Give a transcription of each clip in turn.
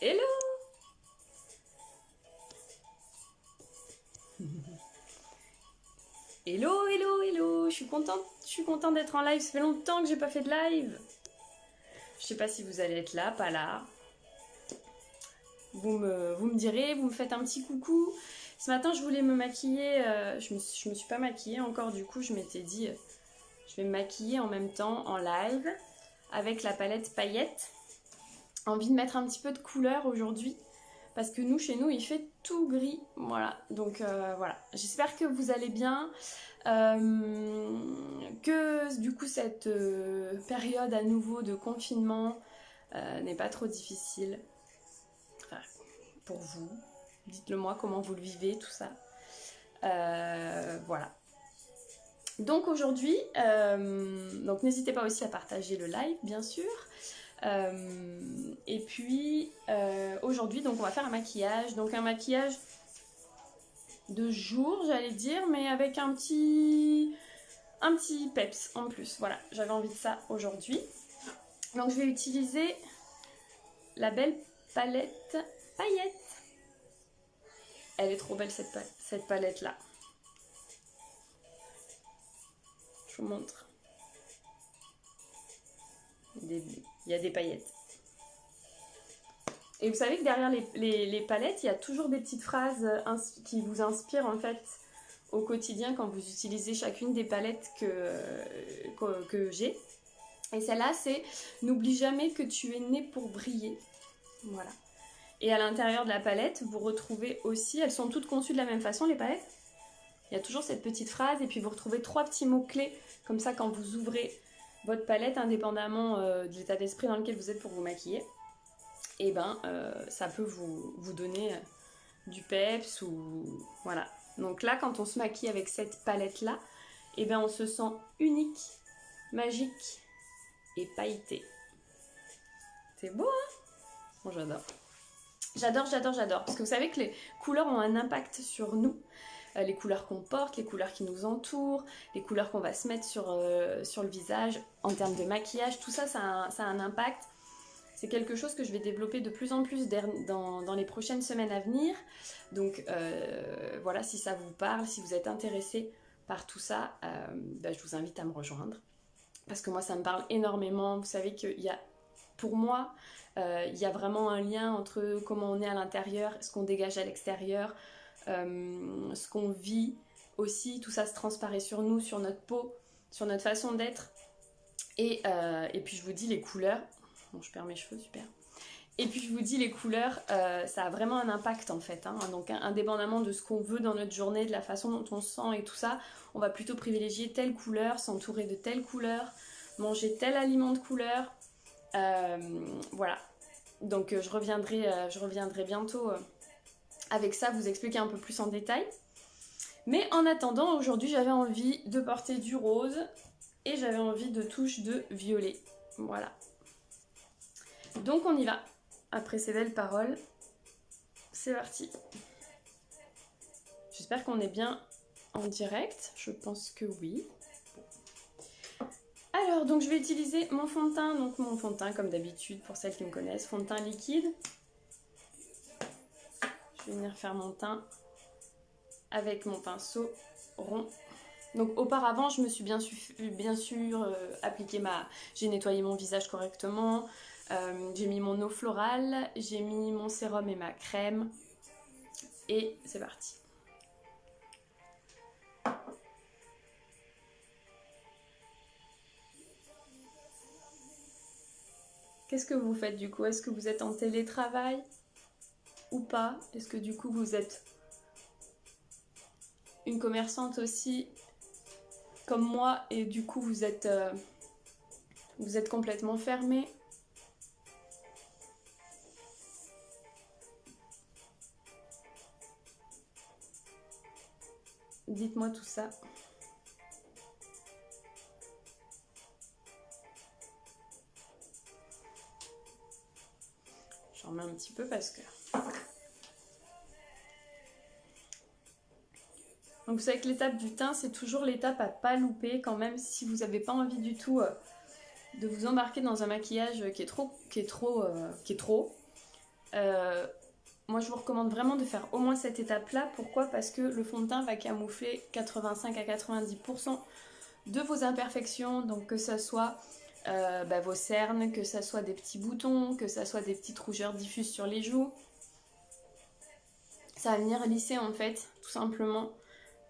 Hello. Hello, hello, hello. Je suis contente d'être en live. Ça fait longtemps que j'ai pas fait de live. Je sais pas si vous allez être là, pas là. Vous me direz, vous me faites un petit coucou. Ce matin, je voulais me maquiller. Je me suis pas maquillée encore. Du coup, je m'étais dit, je vais me maquiller en même temps en live avec la palette paillettes. Envie de mettre un petit peu de couleur aujourd'hui. Parce que nous, chez nous, il fait tout gris. Voilà, donc voilà. J'espère que vous allez bien. Que du coup, cette période à nouveau de confinement n'est pas trop difficile. Enfin, pour vous. Dites-le moi comment vous le vivez, tout ça. Voilà. Donc aujourd'hui, donc n'hésitez pas aussi à partager le live, bien sûr. Et puis aujourd'hui, donc on va faire un maquillage. Donc un maquillage de jour, j'allais dire, mais avec un petit peps en plus. Voilà, j'avais envie de ça aujourd'hui. Donc je vais utiliser la belle palette paillettes. Elle est trop belle cette palette là. Je vous montre. Il y a des paillettes. Et vous savez que derrière les palettes, il y a toujours des petites phrases qui vous inspirent en fait au quotidien quand vous utilisez chacune des palettes que j'ai. Et celle-là, c'est « N'oublie jamais que tu es né pour briller ». Voilà. Et à l'intérieur de la palette, vous retrouvez aussi, elles sont toutes conçues de la même façon, les palettes. Il y a toujours cette petite phrase et puis vous retrouvez 3 petits mots-clés. Comme ça, quand vous ouvrez votre palette, indépendamment de l'état d'esprit dans lequel vous êtes pour vous maquiller, et ben ça peut vous donner du peps ou voilà. Donc là, quand on se maquille avec cette palette-là, et ben on se sent unique, magique et pailleté. C'est beau, hein? Bon, j'adore. J'adore. Parce que vous savez que les couleurs ont un impact sur nous. Les couleurs qu'on porte, les couleurs qui nous entourent, les couleurs qu'on va se mettre sur le visage en termes de maquillage, tout ça, ça a un impact. C'est quelque chose que je vais développer de plus en plus dans les prochaines semaines à venir. Donc voilà, si ça vous parle, si vous êtes intéressé par tout ça, je vous invite à me rejoindre. Parce que moi, ça me parle énormément. Vous savez qu'il y a, pour moi, il y a vraiment un lien entre comment on est à l'intérieur, ce qu'on dégage à l'extérieur, ce qu'on vit aussi. Tout ça se transparaît sur nous, sur notre peau, sur notre façon d'être. Et puis je vous dis les couleurs. Bon, je perds mes cheveux, super. Et puis je vous dis les couleurs, ça a vraiment un impact en fait. Hein. Donc indépendamment de ce qu'on veut dans notre journée, de la façon dont on se sent et tout ça, on va plutôt privilégier telle couleur, s'entourer de telle couleur, manger tel aliment de couleur. Voilà. Donc je reviendrai bientôt avec ça, vous expliquer un peu plus en détail. Mais en attendant, aujourd'hui j'avais envie de porter du rose et j'avais envie de touches de violet. Voilà. Donc on y va. Après ces belles paroles, c'est parti. J'espère qu'on est bien en direct. Je pense que oui. Alors, donc je vais utiliser mon fond de teint. Donc mon fond de teint, comme d'habitude, pour celles qui me connaissent, fond de teint liquide. Je vais venir faire mon teint avec mon pinceau rond. Donc auparavant, je me suis bien sûr appliqué j'ai nettoyé mon visage correctement. J'ai mis mon eau florale, j'ai mis mon sérum et ma crème. Et c'est parti. Qu'est-ce que vous faites du coup? Est-ce que vous êtes en télétravail ou pas? Est-ce que du coup vous êtes une commerçante aussi comme moi et du coup vous êtes complètement fermée? Dites-moi tout ça. J'en mets un petit peu parce que... Donc vous savez que l'étape du teint, c'est toujours l'étape à pas louper quand même si vous n'avez pas envie du tout de vous embarquer dans un maquillage qui est trop. Moi je vous recommande vraiment de faire au moins cette étape-là. Pourquoi? Parce que le fond de teint va camoufler 85 à 90% de vos imperfections, donc que ce soit vos cernes, que ce soit des petits boutons, que ce soit des petites rougeurs diffuses sur les joues. Ça va venir lisser en fait tout simplement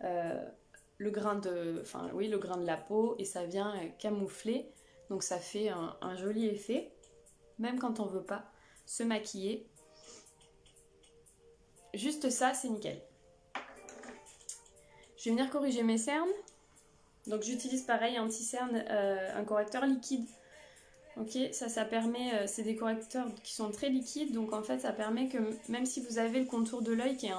le grain de la peau, et ça vient camoufler, donc ça fait un joli effet même quand on veut pas se maquiller. Juste ça, c'est nickel. Je vais venir corriger mes cernes. Donc j'utilise pareil anti-cerne, un correcteur liquide. Ok, ça permet, c'est des correcteurs qui sont très liquides, donc en fait ça permet que même si vous avez le contour de l'œil qui est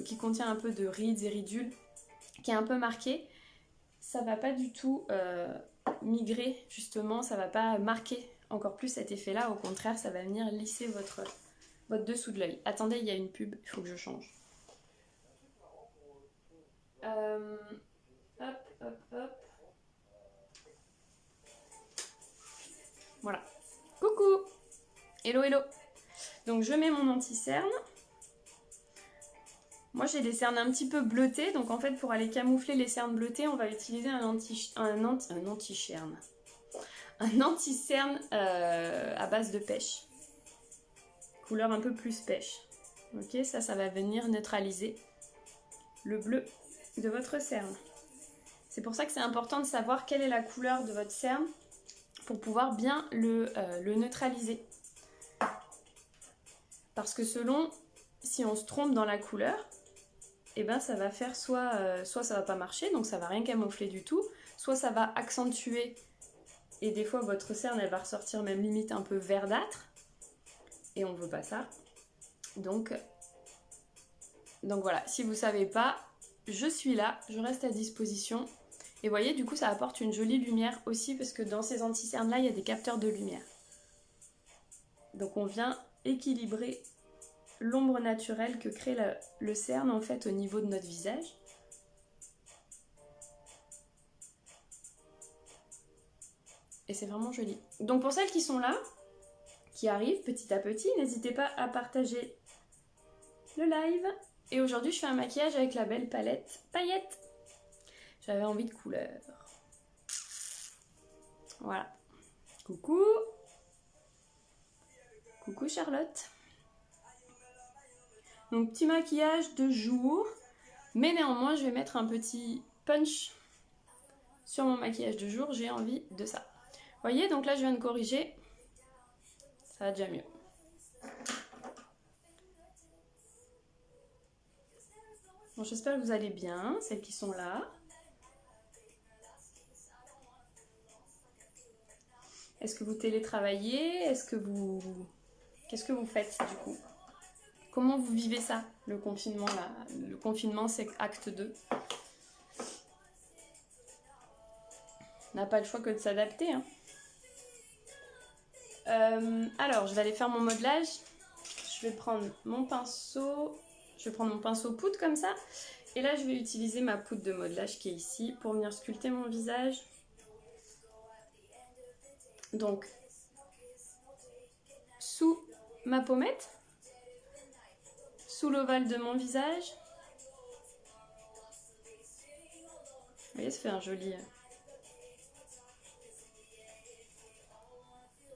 qui contient un peu de rides et ridules, qui est un peu marqué, ça va pas du tout migrer justement, ça va pas marquer encore plus cet effet-là, au contraire ça va venir lisser votre dessous de l'œil. Attendez, il y a une pub, il faut que je change. Hop, hop, hop. Voilà. Coucou! Hello, hello! Donc je mets mon anti-cerne. Moi j'ai des cernes un petit peu bleutées, donc en fait pour aller camoufler les cernes bleutées, on va utiliser un anti-cerne à base de pêche. Couleur un peu plus pêche. Ok, ça va venir neutraliser le bleu de votre cerne. C'est pour ça que c'est important de savoir quelle est la couleur de votre cerne pour pouvoir bien le neutraliser. Parce que selon, si on se trompe dans la couleur, et ben ça va faire soit ça va pas marcher, donc ça va rien camoufler du tout, soit ça va accentuer, et des fois votre cerne elle va ressortir même limite un peu verdâtre, et on veut pas ça. Donc voilà, si vous savez pas, je suis là, je reste à disposition. Et vous voyez, du coup ça apporte une jolie lumière aussi, parce que dans ces anti-cernes là il y a des capteurs de lumière. Donc on vient équilibrer l'ombre naturelle que crée le cerne en fait au niveau de notre visage. Et c'est vraiment joli. Donc pour celles qui sont là, qui arrivent petit à petit, n'hésitez pas à partager le live. Et aujourd'hui je fais un maquillage avec la belle palette paillettes. J'avais envie de couleur. Voilà. Coucou. Coucou Charlotte. Donc petit maquillage de jour, mais néanmoins je vais mettre un petit punch sur mon maquillage de jour, j'ai envie de ça. Vous voyez, donc là je viens de corriger, ça va déjà mieux. Bon, j'espère que vous allez bien, celles qui sont là. Est-ce que vous télétravaillez? Qu'est-ce que vous faites du coup? Comment vous vivez ça, le confinement là? Le confinement, c'est acte 2. On n'a pas le choix que de s'adapter. Hein. Alors, je vais aller faire mon modelage. Je vais prendre mon pinceau. Je vais prendre mon pinceau poudre comme ça. Et là, je vais utiliser ma poudre de modelage qui est ici pour venir sculpter mon visage. Donc, sous ma pommette, sous l'ovale de mon visage. Vous voyez, ça fait un joli...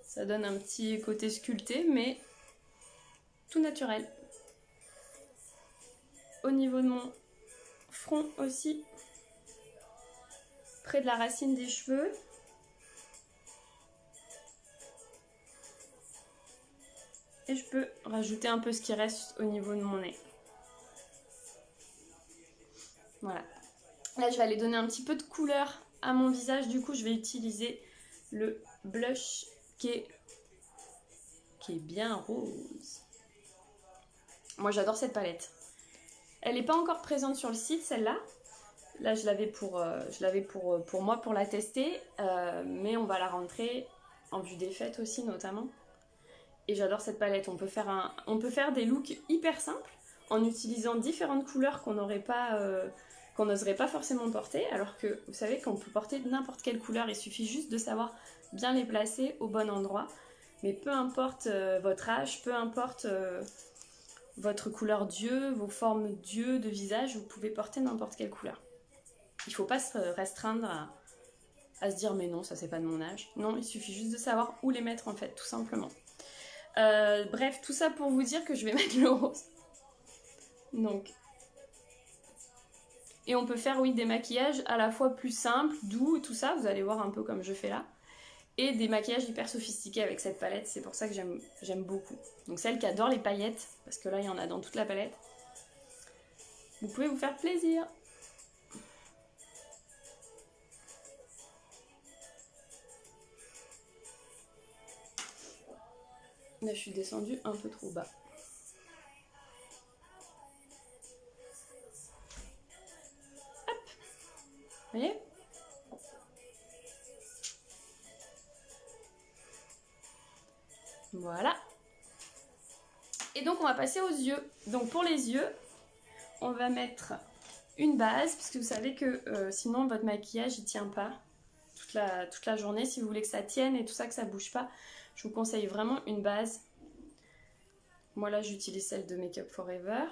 Ça donne un petit côté sculpté, mais tout naturel. Au niveau de mon front aussi, près de la racine des cheveux. Et je peux rajouter un peu ce qui reste au niveau de mon nez. Voilà. Là, je vais aller donner un petit peu de couleur à mon visage. Du coup, je vais utiliser le blush qui est bien rose. Moi, j'adore cette palette. Elle n'est pas encore présente sur le site, celle-là. Là, je l'avais pour moi, pour la tester. Mais on va la rentrer en vue des fêtes aussi, notamment. Et j'adore cette palette. On peut faire des looks hyper simples en utilisant différentes couleurs qu'on n'oserait pas forcément porter. Alors que vous savez qu'on peut porter n'importe quelle couleur. Il suffit juste de savoir bien les placer au bon endroit. Mais peu importe votre âge, peu importe votre couleur d'yeux, vos formes d'yeux, de visage, vous pouvez porter n'importe quelle couleur. Il ne faut pas se restreindre à se dire mais non, ça c'est pas de mon âge. Non, il suffit juste de savoir où les mettre en fait, tout simplement. Bref, tout ça pour vous dire que je vais mettre le rose. Donc, et on peut faire, oui, des maquillages à la fois plus simples, doux, tout ça, vous allez voir un peu comme je fais là. Et des maquillages hyper sophistiqués avec cette palette, c'est pour ça que j'aime beaucoup. Donc celle qui adore les paillettes, parce que là il y en a dans toute la palette, vous pouvez vous faire plaisir. Là je suis descendue un peu trop bas. Hop, vous voyez ? Voilà. Et donc on va passer aux yeux. Donc pour les yeux, on va mettre une base, parce que vous savez que sinon votre maquillage il tient pas toute la journée. Si vous voulez que ça tienne et tout ça, que ça bouge pas, je vous conseille vraiment une base. Moi là j'utilise celle de Make Up Forever,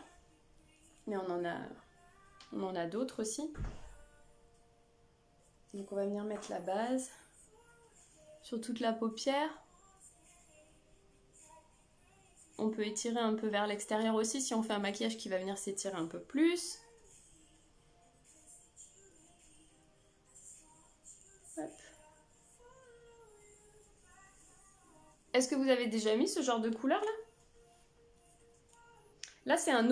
mais on en a d'autres aussi. Donc on va venir mettre la base sur toute la paupière. On peut étirer un peu vers l'extérieur aussi si on fait un maquillage qui va venir s'étirer un peu plus. Hop. Est-ce que vous avez déjà mis ce genre de couleur là? Là c'est un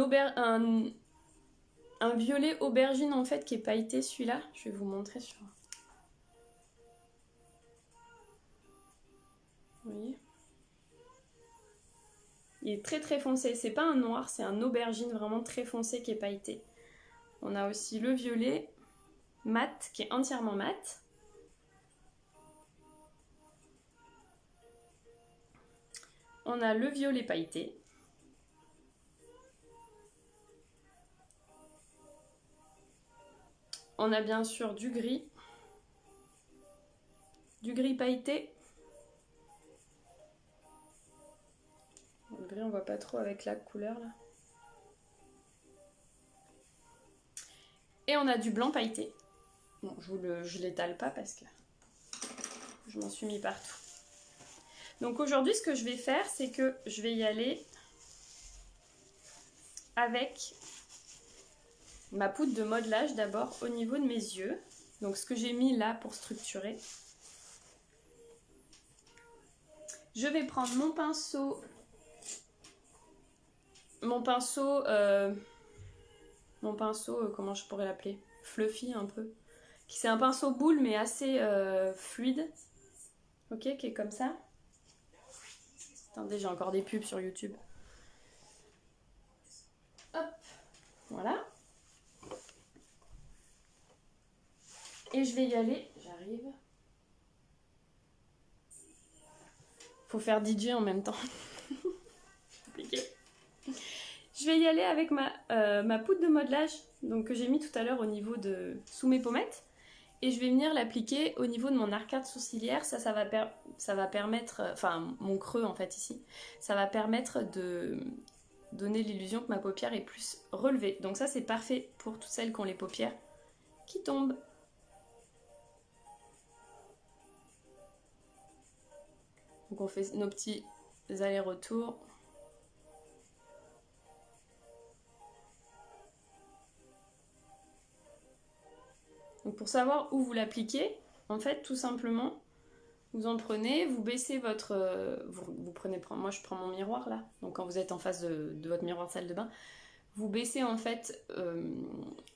violet aubergine en fait qui est pailleté celui-là. Je vais vous montrer sur... Vous voyez ? Il est très très foncé, c'est pas un noir, c'est un aubergine vraiment très foncé qui est pailleté. On a aussi le violet mat qui est entièrement mat. On a le violet pailleté. On a bien sûr du gris pailleté. Le gris on voit pas trop avec la couleur là. Et on a du blanc pailleté. Bon, je l'étale pas parce que je m'en suis mis partout. Donc aujourd'hui ce que je vais faire, c'est que je vais y aller avec ma poudre de modelage d'abord au niveau de mes yeux. Donc ce que j'ai mis là pour structurer. Je vais prendre mon pinceau, comment je pourrais l'appeler? Fluffy un peu. C'est un pinceau boule mais assez fluide. Ok, qui est comme ça. Attendez, j'ai encore des pubs sur YouTube. Hop, voilà. Et je vais y aller, j'arrive. Faut faire DJ en même temps. Compliqué. Je vais y aller avec ma poudre de modelage donc, que j'ai mis tout à l'heure au niveau de sous mes pommettes. Et je vais venir l'appliquer au niveau de mon arcade sourcilière. Ça va permettre, enfin mon creux en fait ici, ça va permettre de donner l'illusion que ma paupière est plus relevée. Donc ça c'est parfait pour toutes celles qui ont les paupières qui tombent. Donc on fait nos petits allers-retours. Donc pour savoir où vous l'appliquez, en fait tout simplement, vous en prenez, vous baissez votre... moi je prends mon miroir là, donc quand vous êtes en face de votre miroir de salle de bain, vous baissez en fait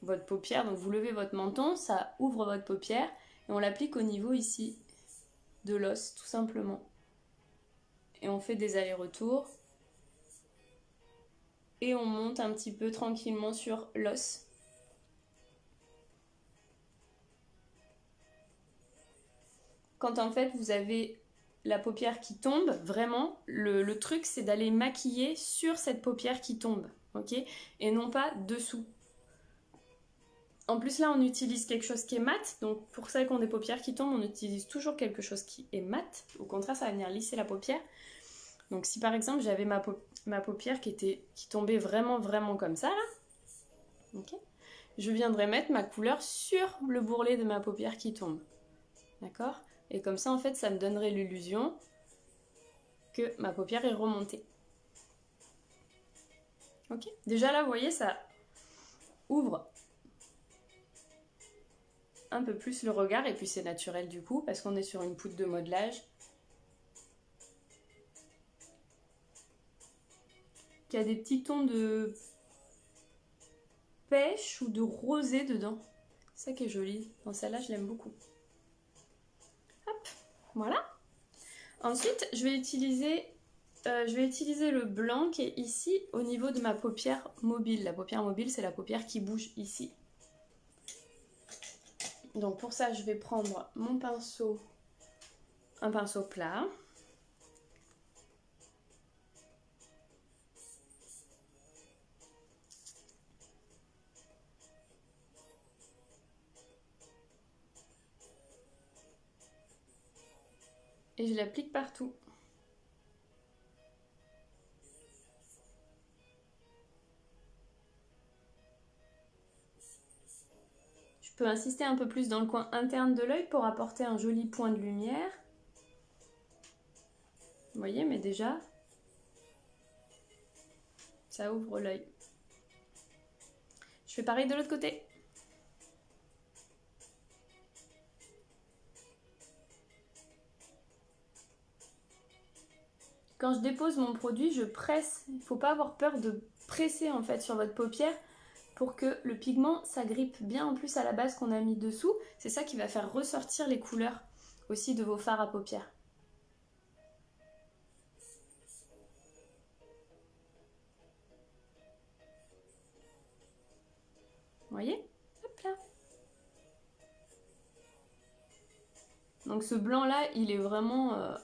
votre paupière, donc vous levez votre menton, ça ouvre votre paupière, et on l'applique au niveau ici de l'os tout simplement. Et on fait des allers-retours, et on monte un petit peu tranquillement sur l'os. Quand en fait vous avez la paupière qui tombe, vraiment, le truc c'est d'aller maquiller sur cette paupière qui tombe, ok? Et non pas dessous. En plus là on utilise quelque chose qui est mat, donc pour celles qui ont des paupières qui tombent, on utilise toujours quelque chose qui est mat. Au contraire, ça va venir lisser la paupière. Donc si par exemple j'avais ma paupière qui tombait vraiment comme ça là, okay, je viendrais mettre ma couleur sur le bourrelet de ma paupière qui tombe. D'accord? Et comme ça en fait ça me donnerait l'illusion que ma paupière est remontée. Ok? Déjà là vous voyez ça ouvre un peu plus le regard et puis c'est naturel du coup parce qu'on est sur une poudre de modelage qui a des petits tons de pêche ou de rosé dedans. C'est ça qui est joli. Dans celle-là, je l'aime beaucoup. Hop, voilà. Ensuite, je vais utiliser le blanc qui est ici au niveau de ma paupière mobile. La paupière mobile, c'est la paupière qui bouge ici. Donc pour ça, je vais prendre mon pinceau, un pinceau plat. Et je l'applique partout. Je peux insister un peu plus dans le coin interne de l'œil pour apporter un joli point de lumière. Vous voyez, mais déjà, ça ouvre l'œil. Je fais pareil de l'autre côté. Quand je dépose mon produit, je presse. Il ne faut pas avoir peur de presser en fait sur votre paupière pour que le pigment s'agrippe bien en plus à la base qu'on a mis dessous. C'est ça qui va faire ressortir les couleurs aussi de vos fards à paupières. Vous voyez? Hop là. Donc ce blanc là, il est vraiment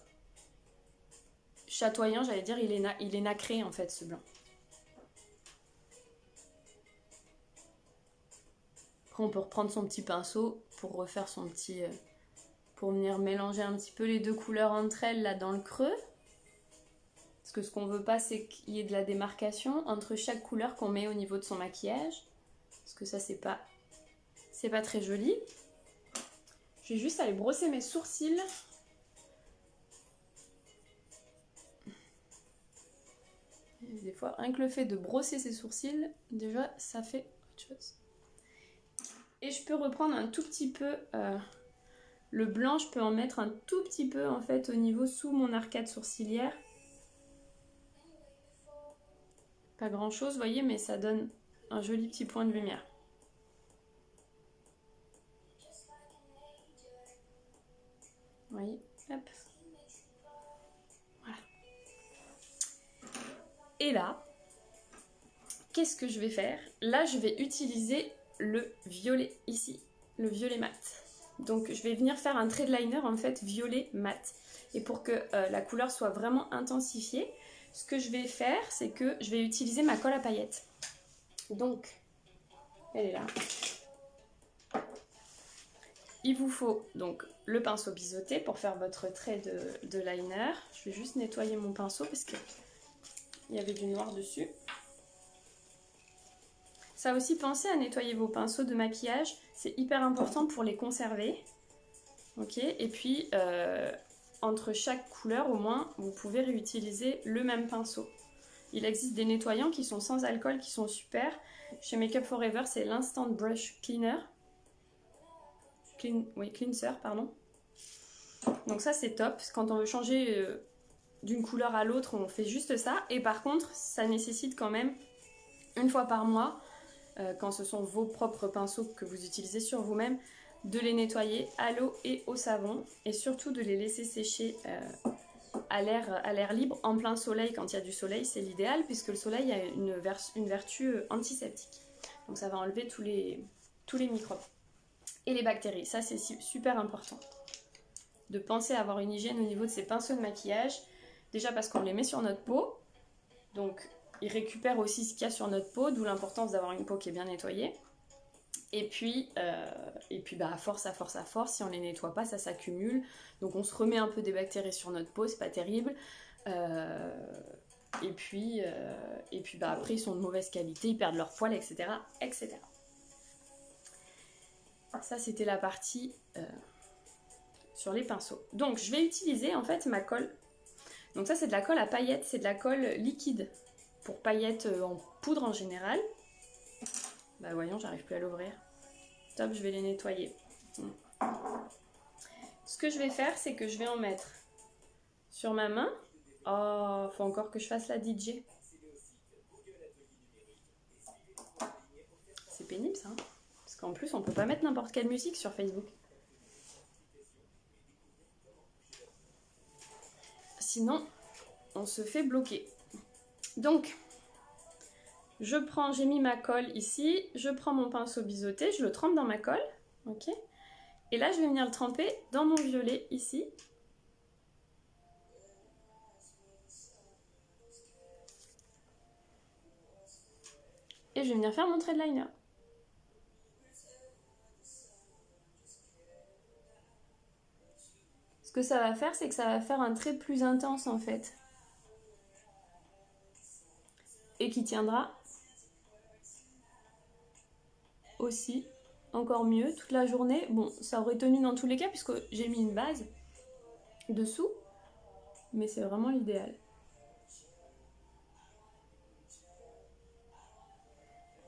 chatoyant, j'allais dire, il est nacré en fait ce blanc. Après on peut reprendre son petit pinceau pour refaire son petit... pour venir mélanger un petit peu les deux couleurs entre elles là dans le creux. Parce que ce qu'on veut pas, c'est qu'il y ait de la démarcation entre chaque couleur qu'on met au niveau de son maquillage. Parce que ça c'est pas très joli. Je vais juste aller brosser mes sourcils. Des fois, rien que le fait de brosser ses sourcils, déjà, ça fait autre chose. Et je peux reprendre un tout petit peu le blanc, je peux en mettre un tout petit peu en fait au niveau sous mon arcade sourcilière. Pas grand chose, vous voyez, mais ça donne un joli petit point de lumière. Vous voyez, hop. Voilà. Et là, qu'est-ce que je vais faire? Là, je vais utiliser le violet ici, le violet mat. Donc, je vais venir faire un trait de liner en fait violet mat. Et pour que la couleur soit vraiment intensifiée, ce que je vais faire, c'est que je vais utiliser ma colle à paillettes. Donc, elle est là. Il vous faut donc le pinceau biseauté pour faire votre trait de liner. Je vais juste nettoyer mon pinceau parce qu'il y avait du noir dessus. Ça aussi, pensez à nettoyer vos pinceaux de maquillage. C'est hyper important pour les conserver. Ok, et puis, entre chaque couleur, au moins, vous pouvez réutiliser le même pinceau. Il existe des nettoyants qui sont sans alcool, qui sont super. Chez Make Up For Ever, c'est l'Instant Brush Cleaner. Cleanser, pardon. Donc ça, c'est top. Quand on veut changer d'une couleur à l'autre, on fait juste ça. Et par contre, ça nécessite quand même, une fois par mois, quand ce sont vos propres pinceaux que vous utilisez sur vous-même, de les nettoyer à l'eau et au savon. Et surtout de les laisser sécher à l'air libre, en plein soleil. Quand il y a du soleil, c'est l'idéal, puisque le soleil a une vertu antiseptique. Donc ça va enlever tous les microbes. Et les bactéries, ça c'est super important. De penser à avoir une hygiène au niveau de ces pinceaux de maquillage. Déjà parce qu'on les met sur notre peau. Donc ils récupèrent aussi ce qu'il y a sur notre peau, d'où l'importance d'avoir une peau qui est bien nettoyée. Et puis bah, à force, si on les nettoie pas, ça s'accumule. Donc on se remet un peu des bactéries sur notre peau, c'est pas terrible. Et puis bah, après, ils sont de mauvaise qualité, ils perdent leur poil, etc. etc. Ça, c'était la partie sur les pinceaux. Donc je vais utiliser en fait ma colle. Donc ça, c'est de la colle à paillettes, c'est de la colle liquide pour paillettes en poudre en général. Bah voyons, j'arrive plus à l'ouvrir. Top, je vais les nettoyer. Ce que je vais faire, c'est que je vais en mettre sur ma main. Oh, faut encore que je fasse la DJ. C'est pénible ça, hein, parce qu'en plus, on peut pas mettre n'importe quelle musique sur Facebook. Sinon, on se fait bloquer. Donc, j'ai mis ma colle ici, je prends mon pinceau biseauté, je le trempe dans ma colle, ok. Et là, je vais venir le tremper dans mon violet ici. Et je vais venir faire mon trait de liner. Ce que ça va faire, c'est que ça va faire un trait plus intense en fait. Et qui tiendra aussi encore mieux toute la journée. Bon, ça aurait tenu dans tous les cas puisque j'ai mis une base dessous. Mais c'est vraiment l'idéal.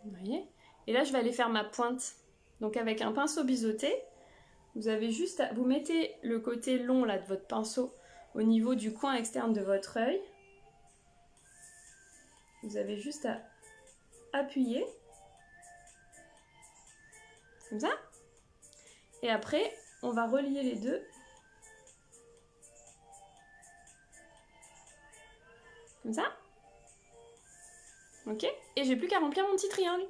Vous voyez ? Et là, je vais aller faire ma pointe. Donc avec un pinceau biseauté, vous avez juste vous mettez le côté long là de votre pinceau au niveau du coin externe de votre œil. Vous avez juste à appuyer. Comme ça. Et après, on va relier les deux. Comme ça. Ok. Et j'ai plus qu'à remplir mon petit triangle.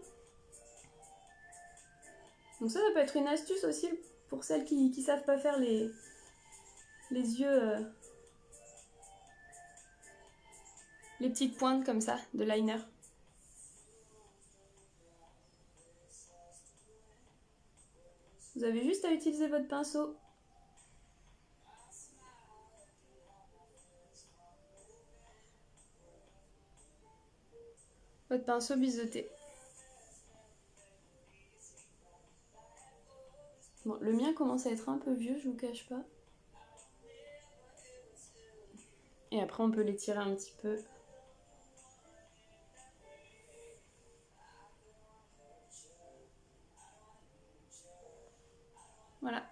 Donc ça peut être une astuce aussi pour celles qui savent pas faire les yeux, les petites pointes comme ça de liner. Vous avez juste à utiliser votre pinceau. Votre pinceau biseauté. Bon, le mien commence à être un peu vieux, je vous cache pas. Et après, on peut l'étirer un petit peu. Voilà.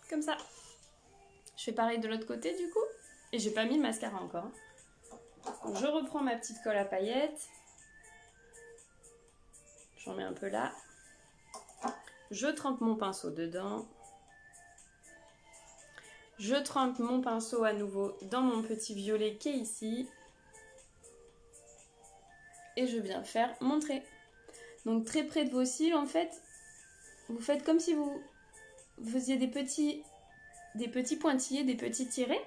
Comme ça. Je fais pareil de l'autre côté du coup. Et j'ai pas mis le mascara encore. Donc je reprends ma petite colle à paillettes. J'en mets un peu là. Je trempe mon pinceau dedans. Je trempe mon pinceau à nouveau dans mon petit violet qui est ici. Et je viens faire mon trait. Donc très près de vos cils, en fait, vous faites comme si vous faisiez des petits pointillés, des petits tirés.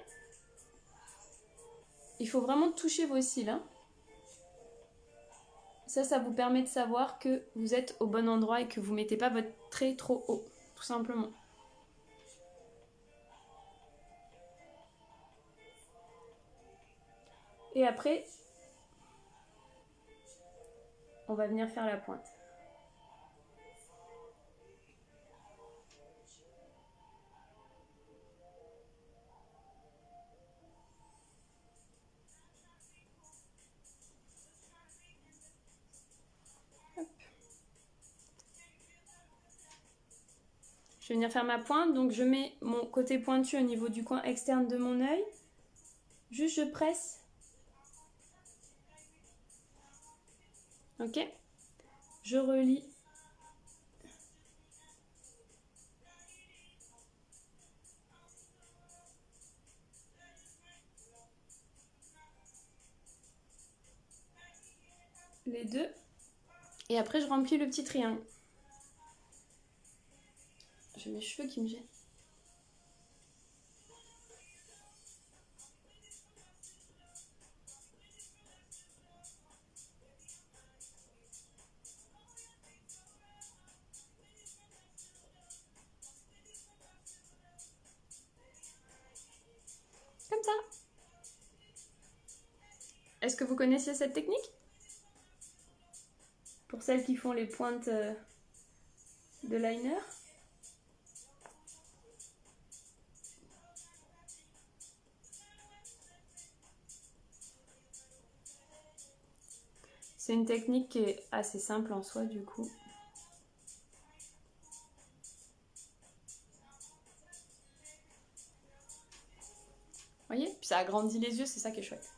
Il faut vraiment toucher vos cils. Hein. Ça vous permet de savoir que vous êtes au bon endroit et que vous ne mettez pas votre trait trop haut, tout simplement. Et après, on va venir faire la pointe. Hop. Je vais venir faire ma pointe, donc je mets mon côté pointu au niveau du coin externe de mon œil. Juste je presse. Ok. Je relie. Les deux. Et après je remplis le petit triangle. J'ai mes cheveux qui me gênent. comme ça. Est-ce que vous connaissiez cette technique? Pour celles qui font les pointes de liner. C'est une technique qui est assez simple en soi du coup. Vous voyez? Puis ça agrandit les yeux, c'est ça qui est chouette.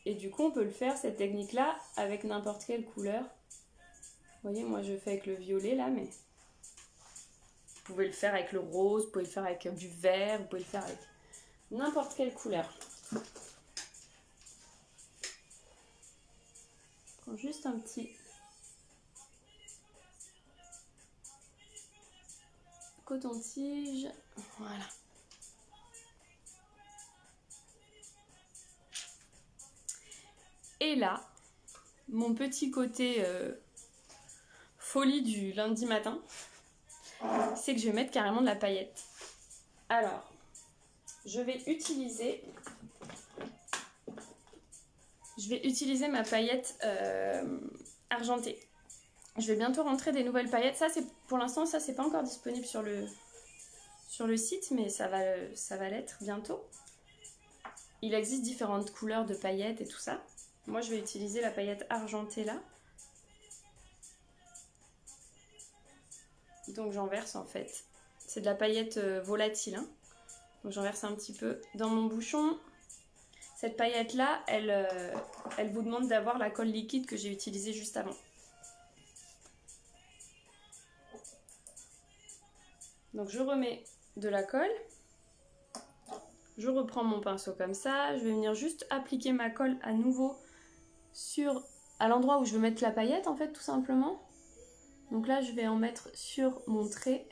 Et du coup, on peut le faire, cette technique-là, avec n'importe quelle couleur. Vous voyez, moi je fais avec le violet là, mais vous pouvez le faire avec le rose, vous pouvez le faire avec du vert, vous pouvez le faire avec n'importe quelle couleur. Je prends juste un petit coton-tige, voilà. Et là, mon petit côté folie du lundi matin, c'est que je vais mettre carrément de la paillette. Alors, je vais utiliser ma paillette argentée. Je vais bientôt rentrer des nouvelles paillettes. Ça, c'est pour l'instant, ça c'est pas encore disponible sur le site, mais ça va l'être bientôt. Il existe différentes couleurs de paillettes et tout ça. Moi, je vais utiliser la paillette argentée là. Donc j'en verse en fait. C'est de la paillette volatile. Hein. Donc j'en verse un petit peu dans mon bouchon. Cette paillette là, elle vous demande d'avoir la colle liquide que j'ai utilisée juste avant. Donc je remets de la colle. Je reprends mon pinceau comme ça. Je vais venir juste appliquer ma colle à nouveau à l'endroit où je veux mettre la paillette en fait tout simplement. Donc là je vais en mettre sur mon trait.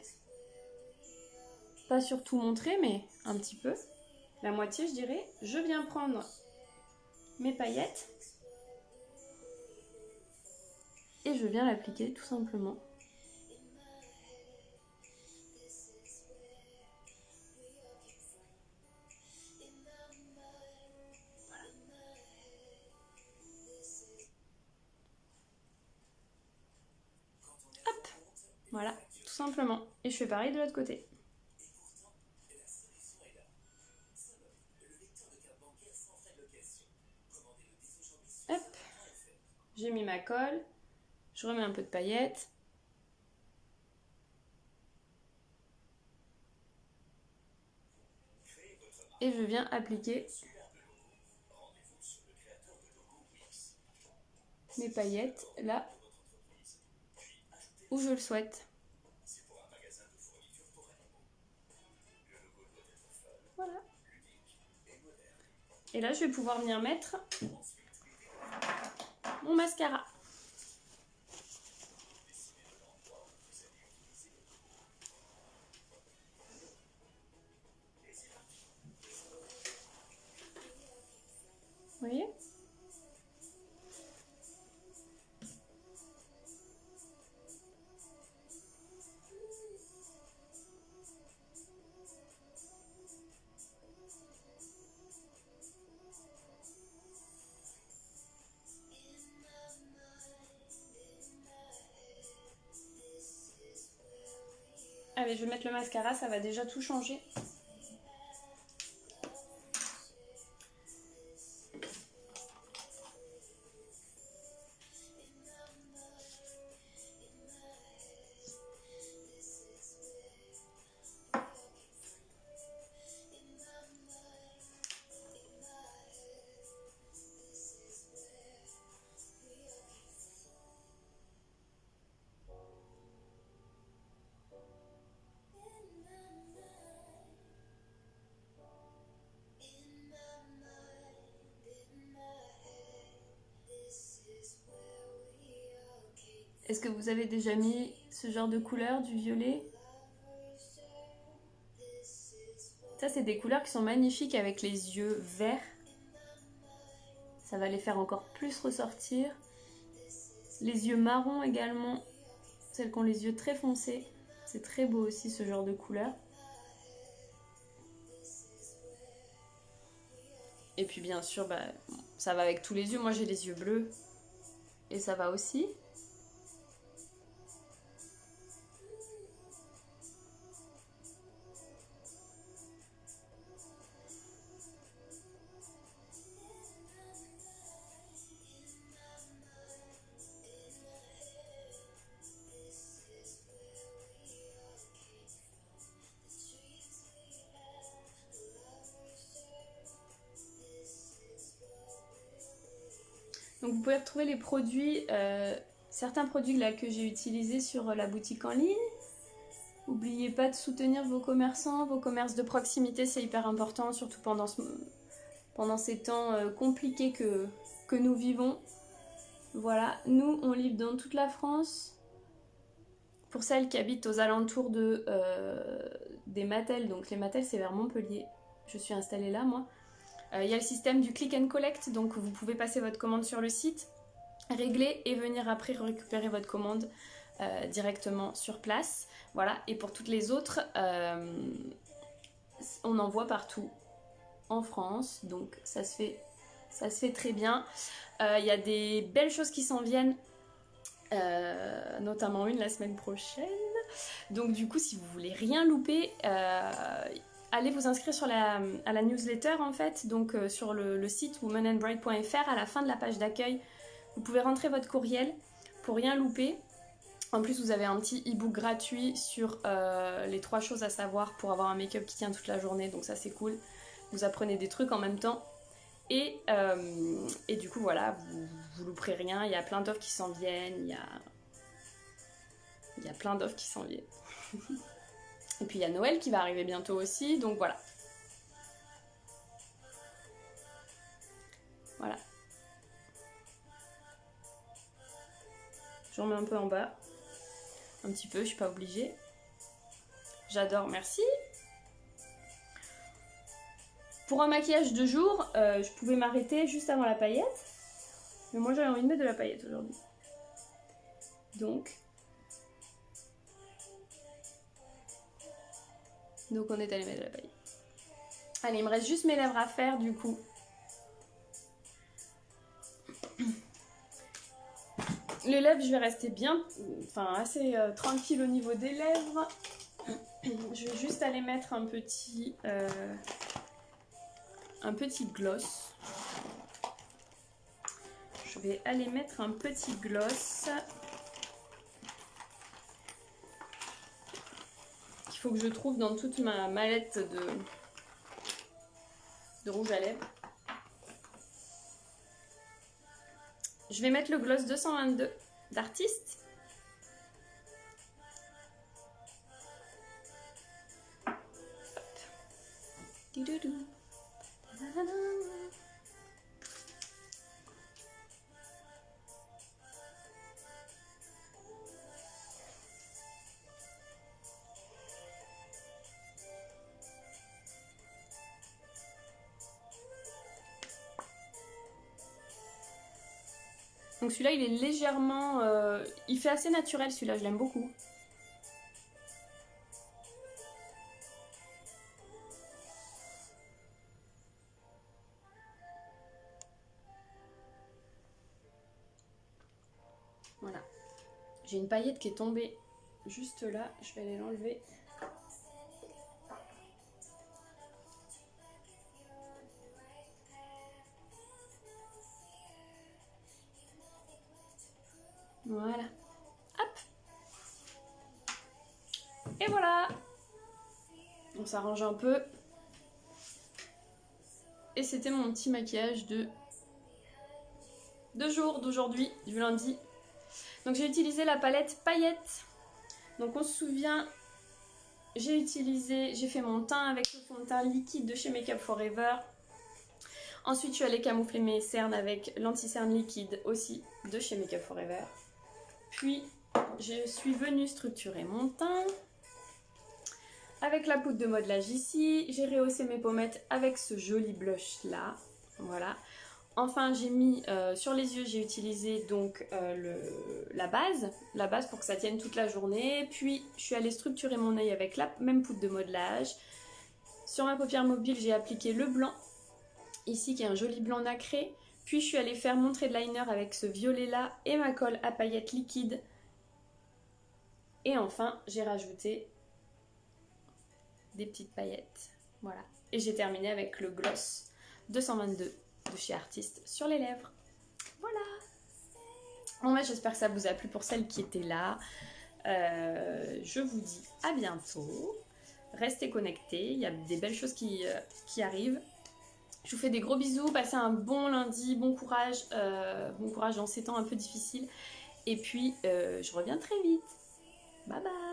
Pas sur tout mon trait mais un petit peu. La moitié je dirais. Je viens prendre mes paillettes. Et je viens l'appliquer tout simplement. Voilà, tout simplement. Et je fais pareil de l'autre côté. Hop, j'ai mis ma colle. Je remets un peu de paillettes. Et je viens appliquer mes paillettes là où je le souhaite. Voilà. Et là, je vais pouvoir venir mettre mon mascara. Vous voyez ? Allez, je vais mettre le mascara, ça va déjà tout changer. Est-ce que vous avez déjà mis ce genre de couleur, du violet? Ça, c'est des couleurs qui sont magnifiques avec les yeux verts. Ça va les faire encore plus ressortir. Les yeux marrons également. Celles qui ont les yeux très foncés. C'est très beau aussi ce genre de couleur. Et puis bien sûr, bah, ça va avec tous les yeux. Moi j'ai les yeux bleus et ça va aussi. Donc vous pouvez retrouver les produits, certains produits là que j'ai utilisés sur la boutique en ligne. N'oubliez pas de soutenir vos commerçants, vos commerces de proximité, c'est hyper important, surtout pendant ces temps compliqués que nous vivons. Voilà, nous on livre dans toute la France. Pour celles qui habitent aux alentours des Mattel, donc les Mattel c'est vers Montpellier, je suis installée là moi. Il y a le système du click and collect, donc vous pouvez passer votre commande sur le site, régler et venir après récupérer votre commande directement sur place. Voilà, et pour toutes les autres, on envoie partout en France, donc ça se fait très bien. Il y a des belles choses qui s'en viennent, notamment une la semaine prochaine. Donc du coup, si vous voulez rien louper, allez vous inscrire à la newsletter en fait, donc sur le site womanandbride.fr. À la fin de la page d'accueil, vous pouvez rentrer votre courriel pour rien louper. En plus, vous avez un petit e-book gratuit sur les 3 choses à savoir pour avoir un make-up qui tient toute la journée, donc ça c'est cool. Vous apprenez des trucs en même temps. Et du coup, voilà, vous louperez rien. Il y a plein d'offres qui s'en viennent. Il y a plein d'offres qui s'en viennent. Et puis il y a Noël qui va arriver bientôt aussi, donc voilà. Voilà. Je remets un peu en bas. Un petit peu, je suis pas obligée. J'adore, merci. Pour un maquillage de jour, je pouvais m'arrêter juste avant la paillette. Mais moi j'avais envie de mettre de la paillette aujourd'hui. Donc on est allé mettre de la paillette. Allez, il me reste juste mes lèvres à faire du coup. Les lèvres, je vais rester bien, assez tranquille au niveau des lèvres. Je vais juste aller mettre un petit gloss. Je vais aller mettre un petit gloss. Il faut que je trouve dans toute ma mallette de rouge à lèvres. Je vais mettre le gloss 222 d'Artiste. Donc celui-là, il est légèrement... il fait assez naturel, celui-là, je l'aime beaucoup. Voilà. J'ai une paillette qui est tombée juste là. Je vais aller l'enlever. Voilà. Hop. Et voilà. On s'arrange un peu. Et c'était mon petit maquillage de jour d'aujourd'hui, du lundi. Donc j'ai utilisé la palette paillettes. Donc on se souvient, j'ai fait mon teint avec le fond de teint liquide de chez Make Up For Ever. Ensuite je suis allée camoufler mes cernes avec l'anti-cerne liquide aussi de chez Make Up For Ever. Puis je suis venue structurer mon teint avec la poudre de modelage ici. J'ai rehaussé mes pommettes avec ce joli blush là. Voilà. Enfin j'ai mis sur les yeux, j'ai utilisé donc la base pour que ça tienne toute la journée. Puis je suis allée structurer mon œil avec la même poudre de modelage. Sur ma paupière mobile j'ai appliqué le blanc ici qui est un joli blanc nacré. Puis je suis allée faire mon trait de liner avec ce violet là et ma colle à paillettes liquide. Et enfin j'ai rajouté des petites paillettes. Voilà. Et j'ai terminé avec le gloss 222 de chez Artiste sur les lèvres. Voilà. Bon, ouais, j'espère que ça vous a plu pour celles qui étaient là. Je vous dis à bientôt. Restez connectés, il y a des belles choses qui arrivent. Je vous fais des gros bisous, passez un bon lundi, bon courage dans ces temps un peu difficiles. Et puis, je reviens très vite. Bye bye.